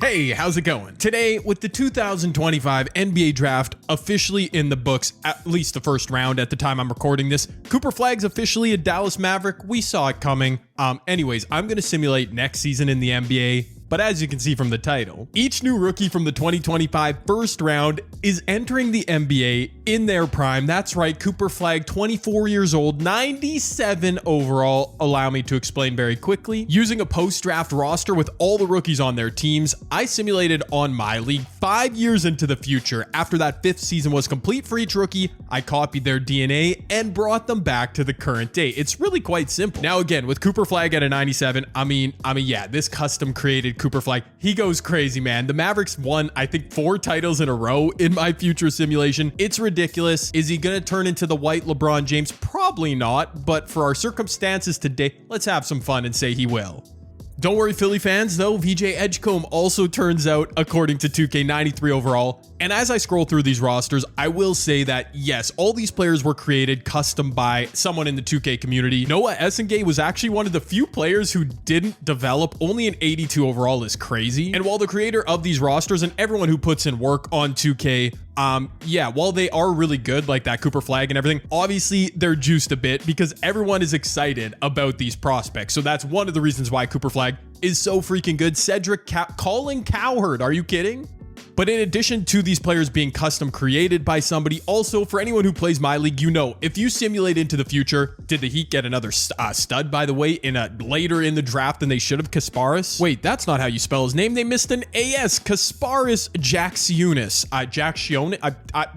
Hey, how's it going? Today, with the 2025 NBA Draft officially in the books, at least the first round at the time I'm recording this, Cooper Flagg's officially a Dallas Maverick. We saw it coming. Anyways, I'm going to simulate next season in the NBA. But as you can see from the title, each new rookie from the 2025 first round is entering the NBA in their prime. That's right, Cooper Flagg, 24 years old, 97 overall. Allow me to explain very quickly. Using a post-draft roster with all the rookies on their teams, I simulated on my league 5 years into the future. After that fifth season was complete for each rookie, I copied their DNA and brought them back to the current day. It's really quite simple. Now again, with Cooper Flagg at a 97, I mean, yeah, this custom created Cooper Flagg, he goes crazy, man. The Mavericks won, I think, 4 titles in a row in my future simulation. It's ridiculous. Is he going to turn into the white LeBron James? Probably not, but for our circumstances today, let's have some fun and say he will. Don't worry, Philly fans, though, VJ Edgecombe also turns out, according to 2K, 93 overall. And as I scroll through these rosters, I will say that, yes, all these players were created custom by someone in the 2K community. Noah Essengay was actually one of the few players who didn't develop. Only an 82 overall is crazy. And while the creator of these rosters and everyone who puts in work on 2K, yeah, while they are really good, like that Cooper Flagg and everything, obviously they're juiced a bit because everyone is excited about these prospects. So that's one of the reasons why Cooper Flagg is so freaking good. Cedric Colin Cowherd, are you kidding? But in addition to these players being custom created by somebody, also for anyone who plays my league, you know, if you simulate into the future, did the Heat get another stud, by the way, later in the draft than they should have? Kasparis? Wait, that's not how you spell his name. They missed an AS. Kasparis Jacksionis.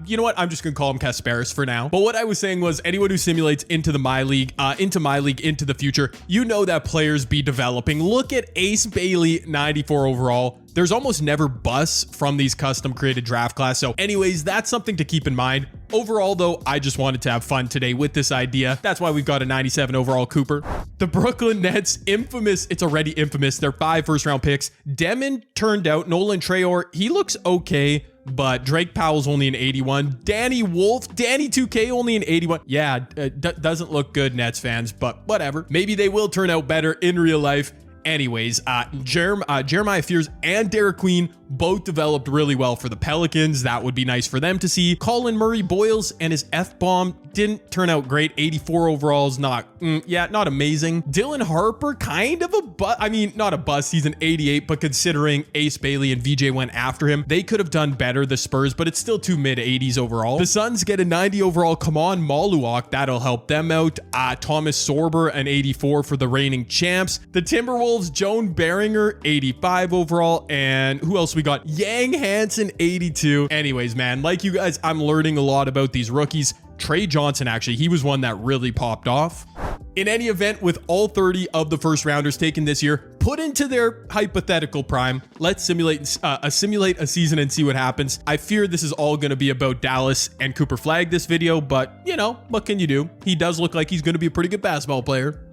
You know what? I'm just going to call him Kasparis for now. But what I was saying was anyone who simulates into my league, into the future, you know that players be developing. Look at Ace Bailey, 94 overall. There's almost never busts from these custom created draft class. So anyways, that's something to keep in mind. Overall, though, I just wanted to have fun today with this idea. That's why we've got a 97 overall Cooper. The Brooklyn Nets, infamous. It's already infamous. They're 5 first-round picks. Demon turned out. Nolan Traore, he looks okay, but Drake Powell's only an 81. Danny Wolf, Danny 2K, only an 81. Yeah, doesn't look good, Nets fans, but whatever. Maybe they will turn out better in real life. Anyways, Jeremiah Fears and Derek Queen both developed really well for the Pelicans. That would be nice for them to see. Colin Murray Boyles and his F-bomb didn't turn out great. 84 overall is not amazing. Dylan Harper, kind of a bust. I mean, not a bust. He's an 88, but considering Ace Bailey and VJ went after him, they could have done better, the Spurs, but it's still 2 mid-80s overall. The Suns get a 90 overall. Come on, Maluak. That'll help them out. Thomas Sorber, an 84 for the reigning champs. The Timberwolves, Joan Beringer, 85 overall. And who else we got? Yang Hansen, 82. Anyways, man, like you guys, I'm learning a lot about these rookies. Trey Johnson, actually, he was one that really popped off. In any event, with all 30 of the first rounders taken this year, put into their hypothetical prime, let's simulate a season and see what happens. I fear this is all going to be about Dallas and Cooper Flagg this video, but you know, what can you do? He does look like he's going to be a pretty good basketball player.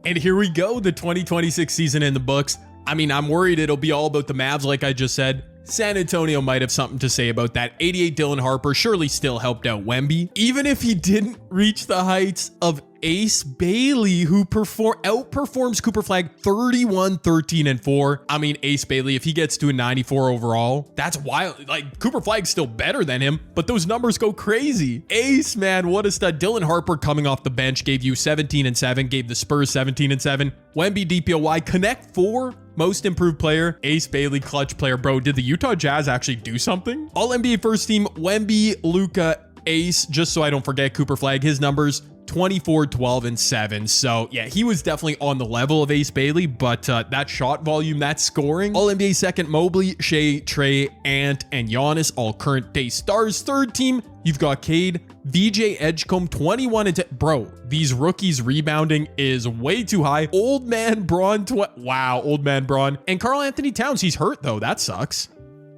And here we go, the 2026 season in the books. I mean, I'm worried it'll be all about the Mavs, like I just said. San Antonio might have something to say about that. 88 Dylan Harper surely still helped out Wemby. Even if he didn't reach the heights of Ace Bailey, who outperforms Cooper Flagg 31, 13, and 4. I mean, Ace Bailey, if he gets to a 94 overall, that's wild. Like, Cooper Flagg's still better than him, but those numbers go crazy. Ace, man, what a stud. Dylan Harper coming off the bench gave you 17 and 7, gave the Spurs 17 and 7. Wemby DPOY, Connect 4, most improved player. Ace Bailey, clutch player. Bro, did the Utah Jazz actually do something? All NBA first team, Wemby, Luka, Ace, just so I don't forget Cooper Flagg, his numbers, 24, 12, and 7. So yeah, he was definitely on the level of Ace Bailey, but that shot volume, that scoring. All NBA second, Mobley, Shea, Trey, Ant, and Giannis, all current day stars. Third team, you've got Cade, VJ Edgecombe, 21 and 10. Bro, these rookies rebounding is way too high. Old man Braun, wow, old man Braun. And Karl Anthony Towns, he's hurt though, that sucks.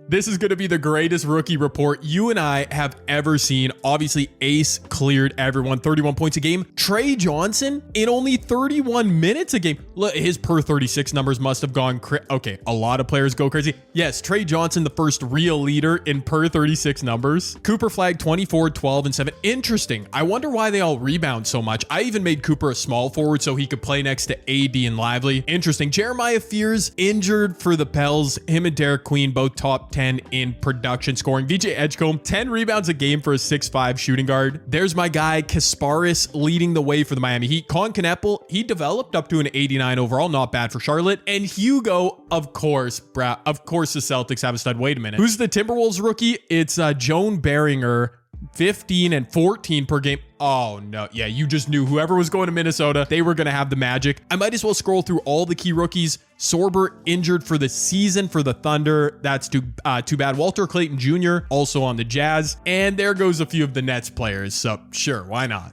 This is going to be the greatest rookie report you and I have ever seen. Obviously, Ace cleared everyone, 31 points a game. Trey Johnson in only 31 minutes a game. Look, his per 36 numbers must have gone okay, a lot of players go crazy. Yes, Trey Johnson, the first real leader in per 36 numbers. Cooper Flag, 24, 12, and 7. Interesting. I wonder why they all rebound so much. I even made Cooper a small forward so he could play next to AD and Lively. Interesting. Jeremiah Fears injured for the Pels. Him and Derek Queen both top 10 in production scoring. VJ Edgecombe, 10 rebounds a game for a 6'5 shooting guard. There's my guy Kasparis leading the way for the Miami Heat. Con Kneppel, he developed up to an 89 overall, not bad for Charlotte. And Hugo, of course, of course the Celtics have a stud. Wait a minute. Who's the Timberwolves rookie? It's Joan Beringer. 15 and 14 per game. Oh no. Yeah, you just knew whoever was going to Minnesota, they were going to have the magic. I might as well scroll through all the key rookies. Sorber injured for the season for the Thunder. That's too bad. Walter Clayton Jr. also on the Jazz. And there goes a few of the Nets players. So sure, why not?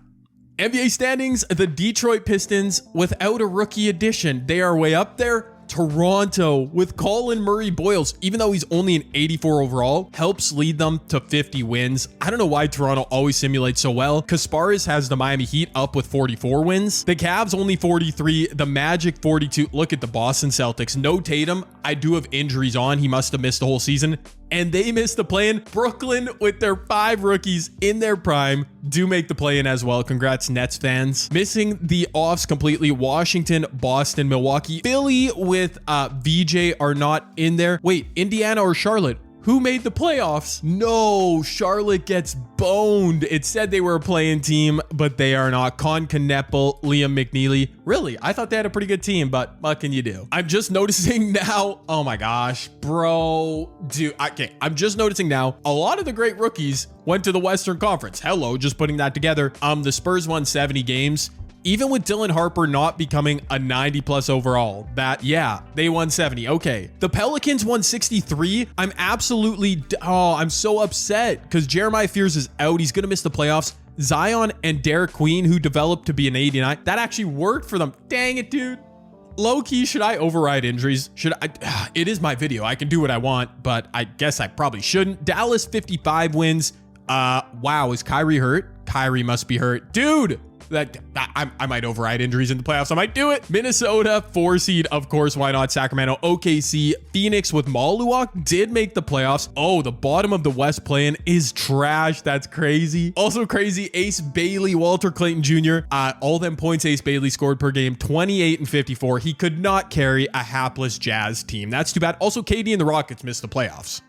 NBA standings, the Detroit Pistons without a rookie addition. They are way up there. Toronto with Colin Murray-Boyles, even though he's only an 84 overall, helps lead them to 50 wins. I don't know why Toronto always simulates so well. Kasparis has the Miami Heat up with 44 wins. The Cavs only 43. The Magic 42. Look at the Boston Celtics. No Tatum. I do have injuries on. He must have missed the whole season. And they missed the play-in. Brooklyn, with their 5 rookies in their prime, do make the play-in as well. Congrats, Nets fans. Missing the offs completely. Washington, Boston, Milwaukee. Philly with VJ are not in there. Wait, Indiana or Charlotte? Who made the playoffs? No, Charlotte gets boned. It said they were a play-in team, but they are not. Con Kneppel, Liam McNeely. Really? I thought they had a pretty good team, but what can you do? I'm just noticing now. Oh my gosh, bro. Dude, okay. I'm just noticing now. A lot of the great rookies went to the Western Conference. Hello, just putting that together. The Spurs won 70 games. Even with Dylan Harper not becoming a 90 plus overall, yeah, they won 70. Okay. The Pelicans won 63. I'm so upset because Jeremiah Fears is out. He's going to miss the playoffs. Zion and Derek Queen, who developed to be an 89, that actually worked for them. Dang it, dude. Low key, should I override injuries? It is my video. I can do what I want, but I guess I probably shouldn't. Dallas 55 wins. Wow. Is Kyrie hurt? Kyrie must be hurt. Dude. I might override injuries in the playoffs. I might do it. Minnesota 4 seed, of course. Why not? Sacramento, OKC, Phoenix with Maluak did make the playoffs. Oh, the bottom of the West play-in is trash. That's crazy. Also crazy. Ace Bailey, Walter Clayton Jr. All them points Ace Bailey scored per game, 28 and 54. He could not carry a hapless Jazz team. That's too bad. Also, KD and the Rockets missed the playoffs.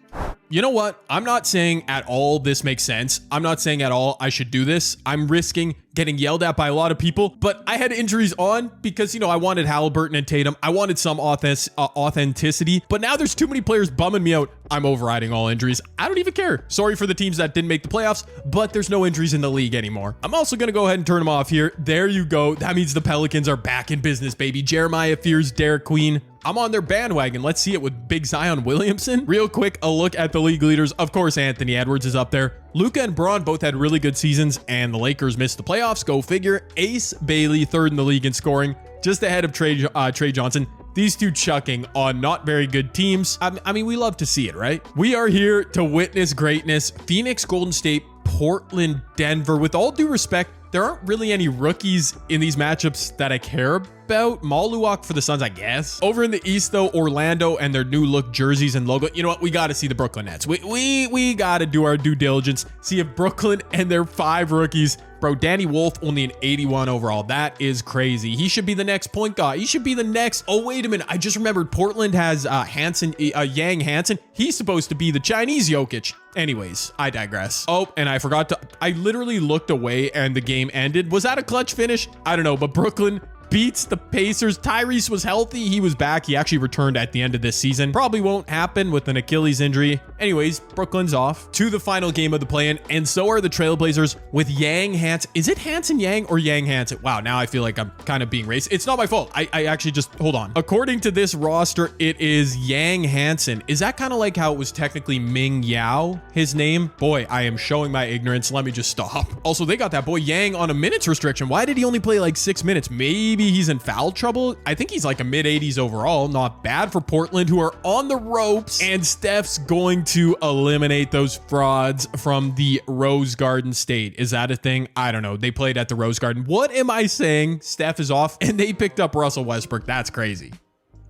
You know what? I'm not saying at all this makes sense. I'm not saying at all I should do this. I'm risking getting yelled at by a lot of people, but I had injuries on because, I wanted Halliburton and Tatum. I wanted some authenticity, but now there's too many players bumming me out. I'm overriding all injuries. I don't even care. Sorry for the teams that didn't make the playoffs, but there's no injuries in the league anymore. I'm also going to go ahead and turn them off here. There you go. That means the Pelicans are back in business, baby. Jeremiah Fears, Derek Queen. I'm on their bandwagon. Let's see it with Big Zion Williamson. Real quick, a look at the league leaders. Of course, Anthony Edwards is up there. Luka and Braun both had really good seasons, and the Lakers missed the playoffs. Go figure. Ace Bailey, 3rd in the league in scoring, just ahead of Trey Johnson. These two chucking on not very good teams. I mean, we love to see it, right? We are here to witness greatness. Phoenix, Golden State, Portland, Denver. With all due respect, there aren't really any rookies in these matchups that I care about. Maluak for the Suns, I guess. Over in the East, though, Orlando and their new look jerseys and logo. You know what? We got to see the Brooklyn Nets. We got to do our due diligence. See if Brooklyn and their 5 rookies. Bro, Danny Wolf only an 81 overall. That is crazy. He should be the next point guard. He should be the next. Oh, wait a minute. I just remembered Portland has Yang Hansen. He's supposed to be the Chinese Jokic. Anyways, I digress. Oh, and I forgot I literally looked away and the game ended. Was that a clutch finish? I don't know, but Brooklyn beats the Pacers. Tyrese was healthy. He was back. He actually returned at the end of this season. Probably won't happen with an Achilles injury. Anyways, Brooklyn's off to the final game of the play-in, and so are the Trailblazers with Yang Hansen. Is it Hansen Yang or Yang Hansen? Wow, now I feel like I'm kind of being racist. It's not my fault. I actually just, hold on. According to this roster, it is Yang Hansen. Is that kind of like how it was technically Ming Yao, his name? Boy, I am showing my ignorance. Let me just stop. Also, they got that boy Yang on a minutes restriction. Why did he only play like 6 minutes? Maybe he's in foul trouble. I think he's like a mid-80s overall. Not bad for Portland, who are on the ropes, and Steph's going to eliminate those frauds from the Rose Garden State. Is that a thing? I don't know. They played at the Rose Garden. What am I saying? Steph is off and they picked up Russell Westbrook. That's crazy.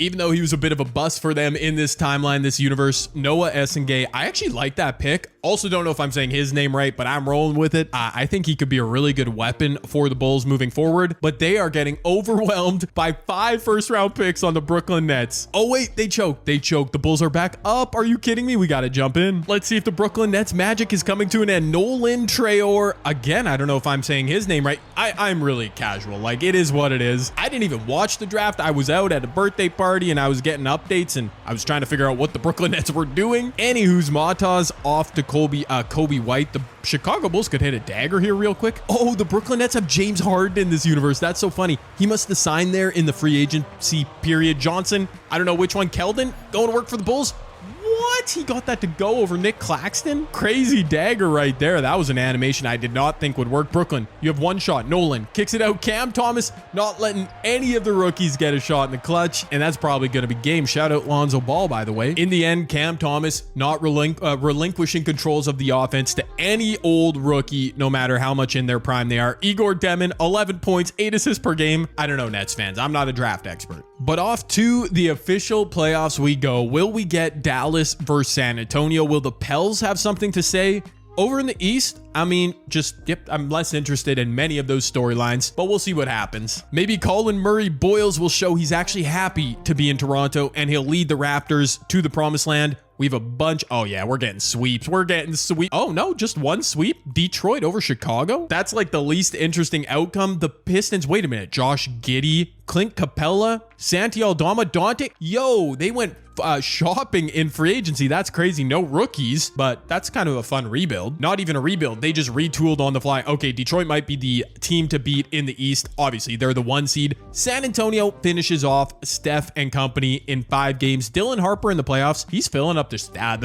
Even though he was a bit of a bust for them in this timeline, this universe, Noah Essengay, I actually like that pick. Also don't know if I'm saying his name right, but I'm rolling with it. I think he could be a really good weapon for the Bulls moving forward, but they are getting overwhelmed by 5 first-round picks on the Brooklyn Nets. Oh wait, they choked. They choked. The Bulls are back up. Are you kidding me? We got to jump in. Let's see if the Brooklyn Nets magic is coming to an end. Nolan Traore. Again, I don't know if I'm saying his name right. I'm really casual. Like, it is what it is. I didn't even watch the draft. I was out at a birthday party and I was getting updates and I was trying to figure out what the Brooklyn Nets were doing. Anywho's Mata's off to Kobe White. The Chicago Bulls could hit a dagger here real quick. Oh, the Brooklyn Nets have James Harden in this universe. That's so funny. He must have signed there in the free agency period. Johnson, I don't know which one. Keldon going to work for the Bulls. What? He got that to go over Nick Claxton? Crazy dagger right there. That was an animation I did not think would work. Brooklyn, you have one shot. Nolan kicks it out. Cam Thomas not letting any of the rookies get a shot in the clutch, and that's probably going to be game. Shout out Lonzo Ball, by the way. In the end, Cam Thomas not relinquishing controls of the offense to any old rookie, no matter how much in their prime they are. Igor Demin, 11 points, 8 assists per game. I don't know, Nets fans. I'm not a draft expert. But off to the official playoffs we go. Will we get Dallas versus San Antonio? Will the Pels have something to say? Over in the East, I mean, I'm less interested in many of those storylines, but we'll see what happens. Maybe Colin Murray Boyles will show he's actually happy to be in Toronto and he'll lead the Raptors to the promised land. We have a bunch. Oh yeah, we're getting sweeps. Oh no, just one sweep. Detroit over Chicago. That's like the least interesting outcome. The Pistons, wait a minute. Josh Giddey, Clint Capella, Santi Aldama, Dante. Yo, they went shopping in free agency. That's crazy. No rookies, but that's kind of a fun rebuild. Not even a rebuild. They just retooled on the fly. Okay, Detroit might be the team to beat in the East. Obviously, they're the 1 seed. San Antonio finishes off Steph and company in 5 games. Dylan Harper in the playoffs. He's filling up the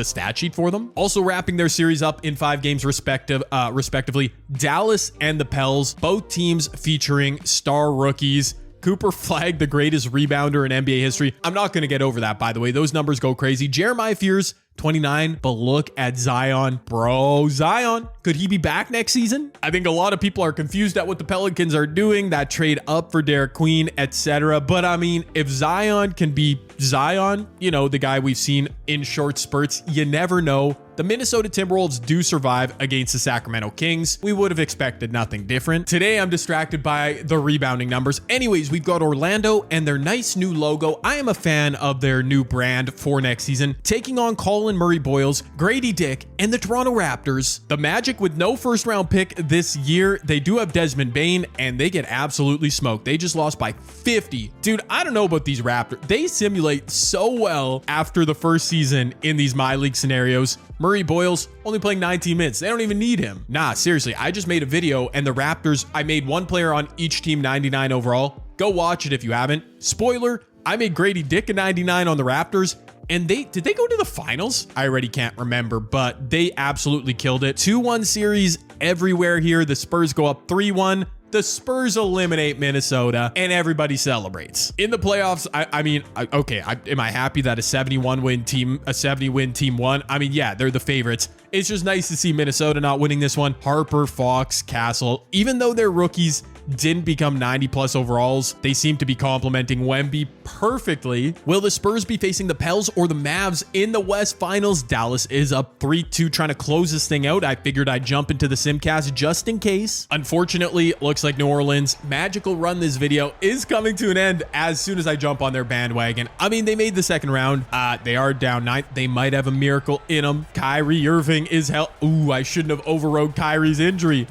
stat sheet for them. Also wrapping their series up in 5 games respectively. Dallas and the Pels, both teams featuring star rookies. Cooper Flagg, the greatest rebounder in NBA history. I'm not going to get over that, by the way. Those numbers go crazy. Jeremiah Fears, 29, but look at Zion. Bro, Zion, could he be back next season? I think a lot of people are confused at what the Pelicans are doing, that trade up for Derek Queen, etc. But I mean, if Zion can be Zion, you know, the guy we've seen in short spurts, you never know. The Minnesota Timberwolves do survive against the Sacramento Kings. We would have expected nothing different. Today, I'm distracted by the rebounding numbers. Anyways, we've got Orlando and their nice new logo. I am a fan of their new brand for next season, taking on Colin Murray Boyles, Grady Dick, and the Toronto Raptors. The Magic with no first-round pick this year. They do have Desmond Bane, and they get absolutely smoked. They just lost by 50. Dude, I don't know about these Raptors. They simulate so well after the first season in these My League scenarios. Murray Boyles only playing 19 minutes. They don't even need him. Nah, seriously, I just made a video and the Raptors, I made one player on each team 99 overall. Go watch it if you haven't. Spoiler, I made Grady Dick a 99 on the Raptors. And did they go to the finals? I already can't remember, but they absolutely killed it. 2-1 series everywhere here. The Spurs go up 3-1. The Spurs eliminate Minnesota and everybody celebrates. In the playoffs, am I happy that a 70-win team won? I mean, yeah, they're the favorites. It's just nice to see Minnesota not winning this one. Harper, Fox, Castle, even though their rookies didn't become 90+ overalls, they seem to be complementing Wemby perfectly. Will the Spurs be facing the Pels or the Mavs in the West Finals? Dallas is up 3-2 trying to close this thing out. I figured I'd jump into the Simcast just in case. Unfortunately, it looks like New Orleans' magical run this video is coming to an end as soon as I jump on their bandwagon. I mean, they made the second round. They are down 9. They might have a miracle in them. Kyrie Irving is hell. Ooh, I shouldn't have overrode Kyrie's injury.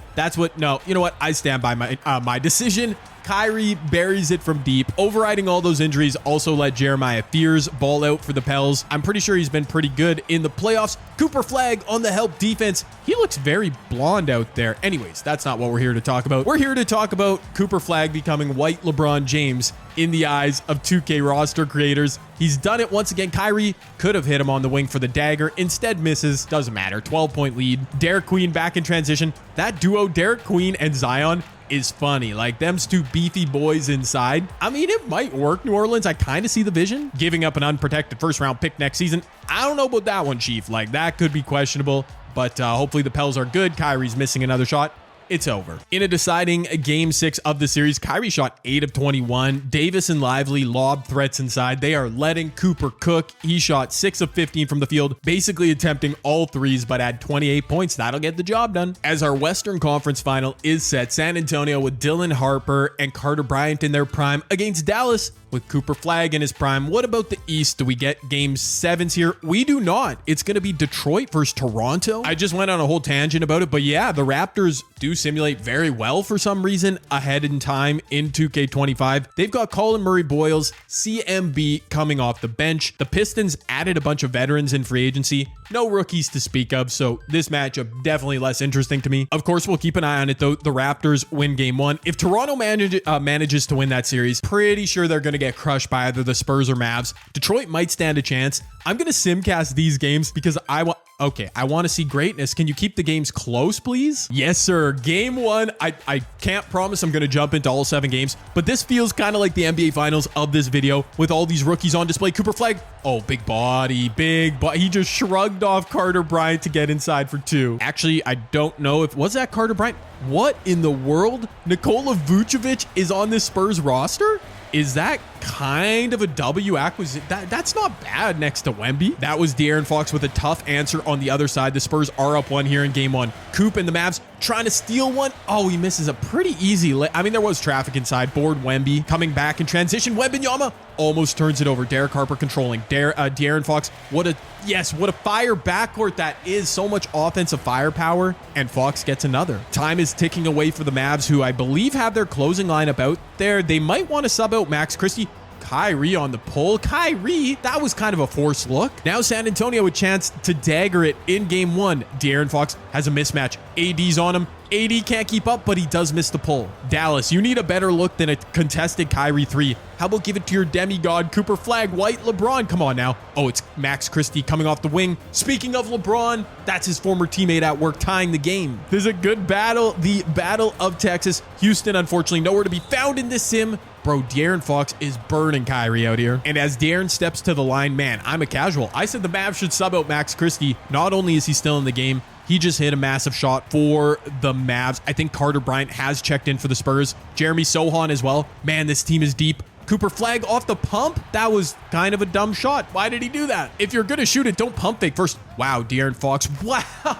No, you know what? I stand by my decision. Kyrie buries it from deep. Overriding all those injuries also let Jeremiah Fears ball out for the Pels. I'm pretty sure he's been pretty good in the playoffs. Cooper Flagg on the help defense. He looks very blonde out there. Anyways, that's not what we're here to talk about. We're here to talk about Cooper Flagg becoming white LeBron James in the eyes of 2K roster creators. He's done it once again. Kyrie could have hit him on the wing for the dagger. Instead misses. Doesn't matter. 12-point lead. Derek Queen back in transition. That duo, Derek Queen and Zion, is funny. Like, them's two beefy boys inside. I mean, it might work, New Orleans. I kind of see the vision. Giving up an unprotected first-round pick next season. I don't know about that one, Chief. Like, that could be questionable. But hopefully the Pels are good. Kyrie's missing another shot. It's over. In a deciding game 6 of the series, Kyrie shot 8 of 21. Davis and Lively lob threats inside. They are letting Cooper cook. He shot 6 of 15 from the field, basically attempting all threes, but had 28 points. That'll get the job done. As our Western Conference final is set, San Antonio with Dylan Harper and Carter Bryant in their prime against Dallas with Cooper Flagg in his prime. What about the East? Do we get game 7s here? We do not. It's going to be Detroit versus Toronto. I just went on a whole tangent about it, but yeah, the Raptors do simulate very well for some reason ahead in time in 2K25. They've got Colin Murray-Boyles, CMB coming off the bench. The Pistons added a bunch of veterans in free agency. No rookies to speak of, so this matchup definitely less interesting to me. Of course, we'll keep an eye on it, though. The Raptors win game 1. If Toronto manages to win that series, pretty sure they're going to get crushed by either the Spurs or Mavs. Detroit might stand a chance. I'm going to simcast these games because I want to see greatness. Can you keep the games close, please? Yes, sir. Game 1. I can't promise I'm going to jump into all 7 games, but this feels kind of like the NBA Finals of this video with all these rookies on display. Cooper Flagg. Oh, big body. He just shrugged off Carter Bryant to get inside for 2. Actually, I don't know if... Was that Carter Bryant? What in the world? Nikola Vucevic is on this Spurs roster? Is that kind of a W acquisition? That's not bad next to Wemby. That was De'Aaron Fox with a tough answer on the other side. The Spurs are up 1 here in game 1. Coop and the Mavs trying to steal one. Oh, he misses a pretty easy I mean, there was traffic inside. Board Wemby coming back in transition. Wembanyama almost turns it over. Derek Harper controlling. De'Aaron Fox. What a fire backcourt that is. So much offensive firepower. And Fox gets another. Time is ticking away for the Mavs, who I believe have their closing lineup out there. They might want to sub out Max Christie. Kyrie on the pull. Kyrie, that was kind of a forced look. Now San Antonio a chance to dagger it in game 1. De'Aaron Fox has a mismatch. AD's on him. AD can't keep up, but he does miss the pull. Dallas, you need a better look than a contested Kyrie 3. How about give it to your demigod, Cooper Flagg, White, LeBron? Come on now. Oh, it's Max Christie coming off the wing. Speaking of LeBron, that's his former teammate at work tying the game. There's a good battle. The Battle of Texas. Houston, unfortunately, nowhere to be found in this sim. Bro, De'Aaron Fox is burning Kyrie out here. And as De'Aaron steps to the line, man, I'm a casual. I said the Mavs should sub out Max Christie. Not only is he still in the game, he just hit a massive shot for the Mavs. I think Carter Bryant has checked in for the Spurs. Jeremy Sohan as well. Man, this team is deep. Cooper Flagg off the pump. That was kind of a dumb shot. Why did he do that? If you're going to shoot it, don't pump fake first. Wow, De'Aaron Fox. Wow.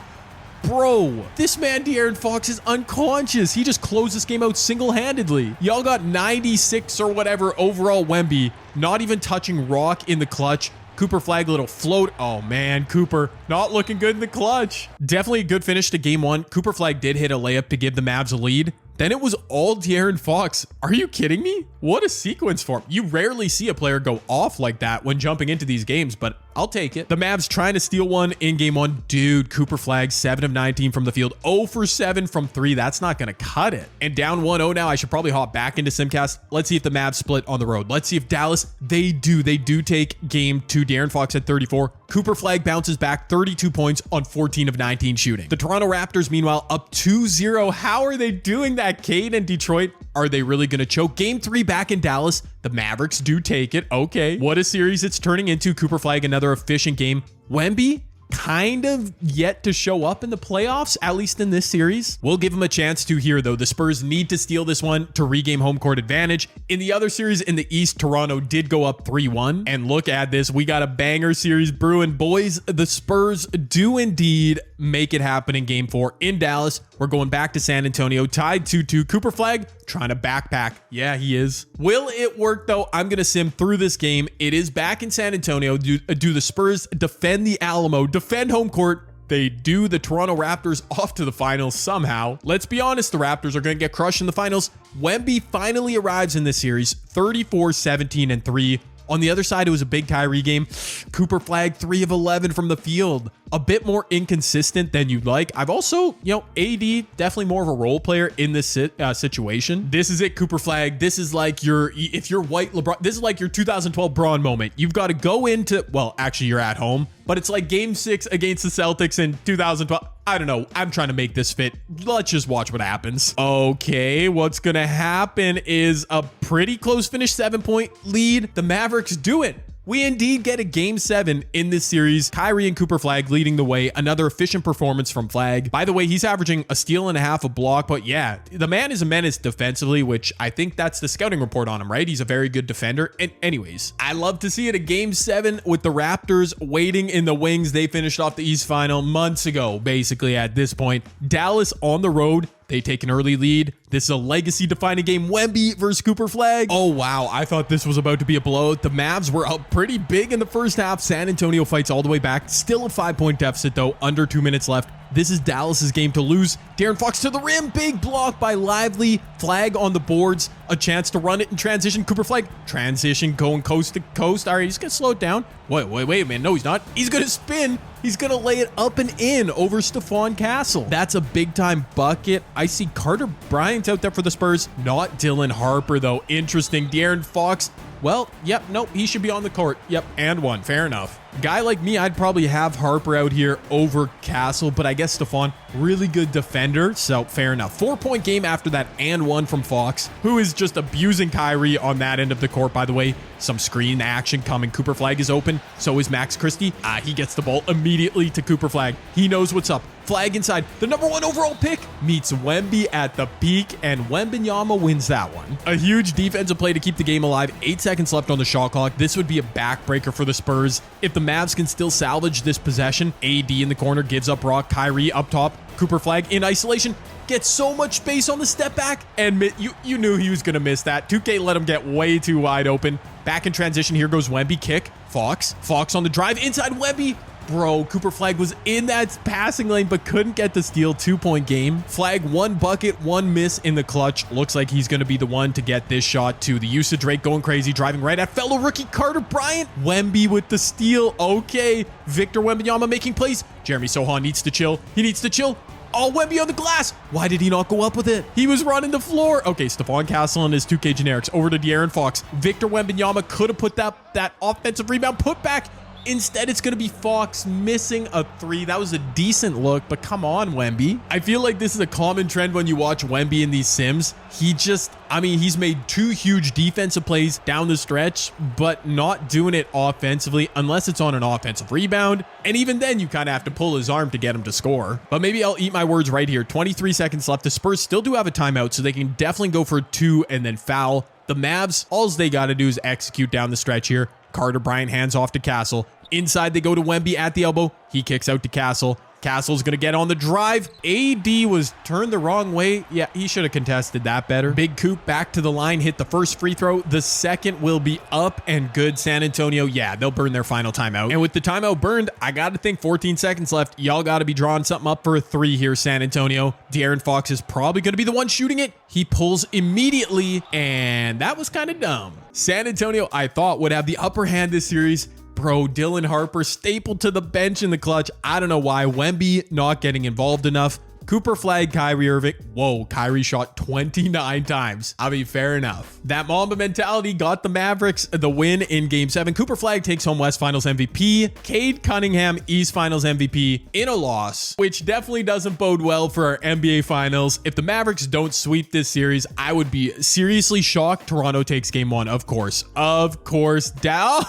Bro, this man De'Aaron Fox is unconscious. He just closed this game out single-handedly. Y'all got 96 or whatever overall Wemby, not even touching rock in the clutch. Cooper Flagg, little float. Oh man, Cooper not looking good in the clutch. Definitely a good finish to game 1. Cooper Flagg did hit a layup to give the Mavs a lead. Then it was all De'Aaron Fox. Are you kidding me? What a sequence for him. You rarely see a player go off like that when jumping into these games, but I'll take it. The Mavs trying to steal one in game 1. Dude, Cooper Flagg, 7 of 19 from the field. 0 for 7 from 3. That's not going to cut it. And down 1-0 now. I should probably hop back into Simcast. Let's see if the Mavs split on the road. Let's see if Dallas, they do take game 2. De'Aaron Fox at 34. Cooper Flagg bounces back 32 points on 14 of 19 shooting. The Toronto Raptors, meanwhile, up 2-0. How are they doing that, Cade and Detroit? Are they really going to choke? Game 3 back in Dallas. The Mavericks do take it. Okay. What a series it's turning into. Cooper Flagg, another efficient game. Wemby, kind of yet to show up in the playoffs, at least in this series. We'll give him a chance to here, though. The Spurs need to steal this one to regain home court advantage. In the other series in the East, Toronto did go up 3-1. And look at this. We got a banger series brewing. Boys, the Spurs do indeed make it happen in game 4 in Dallas. We're going back to San Antonio, tied 2-2. Cooper Flagg trying to backpack. Yeah, he is. Will it work, though? I'm going to sim through this game. It is back in San Antonio. Do the Spurs defend the Alamo, defend home court? They do. The Toronto Raptors off to the finals somehow. Let's be honest, the Raptors are going to get crushed in the finals. Wemby finally arrives in this series, 34, 17, and 3. On the other side, it was a big Kyrie game. Cooper Flagg, 3 of 11 from the field. A bit more inconsistent than you'd like. I've also, AD, definitely more of a role player in this situation. This is it, Cooper Flagg. This is like if you're white LeBron, this is like your 2012 Braun moment. You've got to go into, well, actually, you're at home. but it's like game 6 against the Celtics in 2012. I don't know. I'm trying to make this fit. Let's just watch what happens. Okay, what's gonna happen is a pretty close finish, 7-point lead. The Mavericks do it. We indeed get a game 7 in this series. Kyrie and Cooper Flag leading the way. Another efficient performance from Flag. By the way, he's averaging a steal and a half, a block, but yeah, the man is a menace defensively, which I think that's the scouting report on him, right? He's a very good defender. And anyways, I love to see it a game 7 with the Raptors waiting in the wings. They finished off the East Final months ago, basically at this point. Dallas on the road. They take an early lead. This is a legacy-defining game. Wemby versus Cooper Flag. Oh, wow. I thought this was about to be a blowout. The Mavs were up pretty big in the first half. San Antonio fights all the way back. Still a 5-point deficit, though. Under 2 minutes left. This is Dallas's game to lose. De'Aaron Fox to the rim. Big block by Lively. Flag on the boards. A chance to run it in transition. Cooper Flag. Transition going coast to coast. All right, he's going to slow it down. Wait, man. No, he's not. He's going to spin. He's going to lay it up and in over Stephon Castle. That's a big-time bucket. I see Carter Bryant out there for the Spurs. Not Dylan Harper, though. Interesting. De'Aaron Fox. Well, yep, nope, he should be on the court. Yep, and one. Fair enough. Guy like me, I'd probably have Harper out here over Castle, but I guess Stephon, really good defender, so fair enough. 4-point game after that and one from Fox, who is just abusing Kyrie on that end of the court, by the way. Some screen action coming. Cooper Flag is open. So is Max Christie. He gets the ball immediately to Cooper Flag. He knows what's up. Flag inside. The #1 overall pick meets Wemby at the peak, and Wembanyama wins that one. A huge defensive play to keep the game alive. 8 seconds left on the shot clock. This would be a backbreaker for the Spurs. If the Mavs can still salvage this possession, AD in the corner gives up rock. Kyrie up top. Cooper Flag in isolation. Gets so much space on the step back, and you knew he was going to miss that. 2K let him get way too wide open. Back in transition, here goes Wemby. Kick. Fox on the drive. Inside Wemby. Bro, Cooper Flag was in that passing lane, but couldn't get the steal. 2-point game. Flag, 1 bucket, 1 miss in the clutch. Looks like he's going to be the one to get this shot too. The usage rate going crazy, driving right at fellow rookie Carter Bryant. Wemby with the steal. Okay. Victor Wembanyama making plays. Jeremy Sohan needs to chill. He needs to chill. Oh, Wemby on the glass. Why did he not go up with it? He was running the floor. Okay, Stephon Castle and his 2K generics over to De'Aaron Fox. Victor Wembanyama could have put that offensive rebound put back. Instead, it's going to be Fox missing a 3. That was a decent look, but come on, Wemby. I feel like this is a common trend when you watch Wemby in these sims. He's made 2 huge defensive plays down the stretch, but not doing it offensively unless it's on an offensive rebound. And even then, you kind of have to pull his arm to get him to score. But maybe I'll eat my words right here. 23 seconds left. The Spurs still do have a timeout, so they can definitely go for 2 and then foul. The Mavs, all they got to do is execute down the stretch here. Carter Bryant hands off to Castle. Inside, they go to Wemby at the elbow. He kicks out to Castle. Castle's going to get on the drive. AD was turned the wrong way. Yeah, he should have contested that better. Big Coop back to the line, hit the first free throw. The second will be up and good. San Antonio, yeah, they'll burn their final timeout. And with the timeout burned, I got to think 14 seconds left. Y'all got to be drawing something up for a 3 here, San Antonio. De'Aaron Fox is probably going to be the one shooting it. He pulls immediately, and that was kind of dumb. San Antonio, I thought, would have the upper hand this series. Bro, Dylan Harper stapled to the bench in the clutch. I don't know why. Wemby not getting involved enough. Cooper Flag, Kyrie Irving. Whoa, Kyrie shot 29 times. Fair enough. That Mamba mentality got the Mavericks the win in Game 7. Cooper Flag takes home West Finals MVP. Cade Cunningham, East Finals MVP in a loss, which definitely doesn't bode well for our NBA Finals. If the Mavericks don't sweep this series, I would be seriously shocked. Toronto takes Game 1, of course. Down.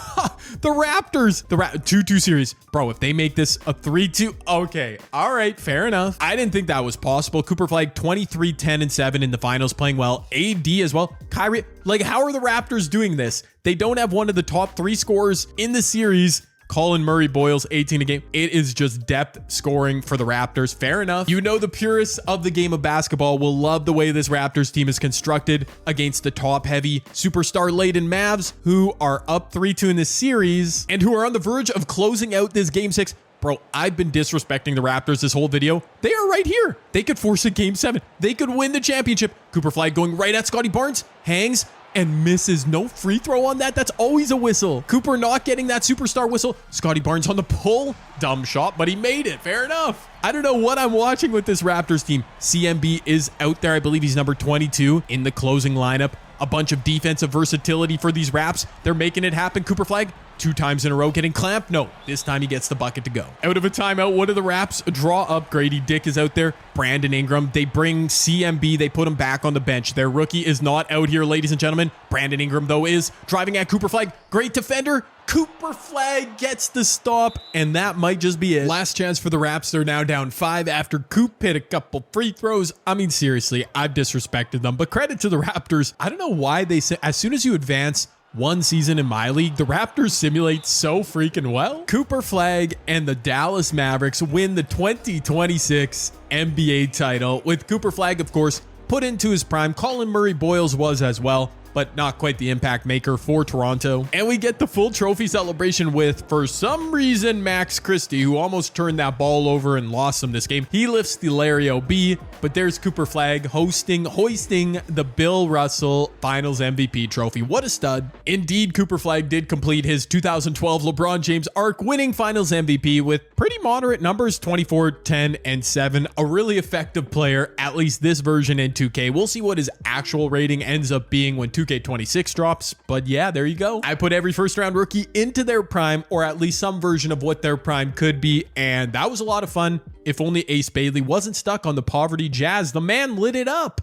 The Raptors. The 2-2 series. Bro, if they make this a 3-2, okay. All right, fair enough. I didn't think that was possible. Cooper Flag 23, 10, and 7 in the finals, playing well. AD as well. Kyrie, how are the Raptors doing this? They don't have one of the top 3 scorers in the series. Colin Murray Boyles, 18 a game. It is just depth scoring for the Raptors. Fair enough. You know, the purists of the game of basketball will love the way this Raptors team is constructed against the top-heavy, superstar-laden Mavs, who are up 3-2 in this series and who are on the verge of closing out this Game 6. Bro, I've been disrespecting the Raptors this whole video. They are right here. They could force a Game 7. They could win the championship. Cooper Flag going right at Scotty Barnes. Hangs and misses. No free throw on that. That's always a whistle. Cooper not getting that superstar whistle. Scotty Barnes on the pull. Dumb shot, but he made it. Fair enough. I don't know what I'm watching with this Raptors team. CMB is out there. I believe he's number 22 in the closing lineup. a bunch of defensive versatility for these Raps. They're making it happen. Cooper Flagg 2 times in a row getting clamped. No, this time he gets the bucket to go. Out of a timeout, what are the Raps? Draw up. Grady Dick is out there. Brandon Ingram. They bring CMB. They put him back on the bench. Their rookie is not out here, ladies and gentlemen. Brandon Ingram, though, is driving at Cooper Flagg. Great defender. Cooper Flagg gets the stop, and that might just be it. Last chance for the Raps. They're now down 5 after Coop hit a couple free throws. I mean, seriously, I've disrespected them, but credit to the Raptors. I don't know why they say as soon as you advance one season in my league, the Raptors simulate so freaking well. Cooper Flagg and the Dallas Mavericks win the 2026 NBA title, with Cooper Flagg, of course, put into his prime. Colin Murray Boyles was as well, but not quite the impact maker for Toronto. And we get the full trophy celebration with, for some reason, Max Christie, who almost turned that ball over and lost him this game. He lifts the Larry O.B., but there's Cooper Flagg hoisting the Bill Russell Finals MVP trophy. What a stud. Indeed, Cooper Flagg did complete his 2012 LeBron James arc, winning Finals MVP with pretty moderate numbers, 24, 10, and 7. A really effective player, at least this version in 2K. We'll see what his actual rating ends up being when 2K26 drops, but yeah, there you go. I put every first round rookie into their prime, or at least some version of what their prime could be, and that was a lot of fun. If only Ace Bailey wasn't stuck on the poverty Jazz. The man lit it up.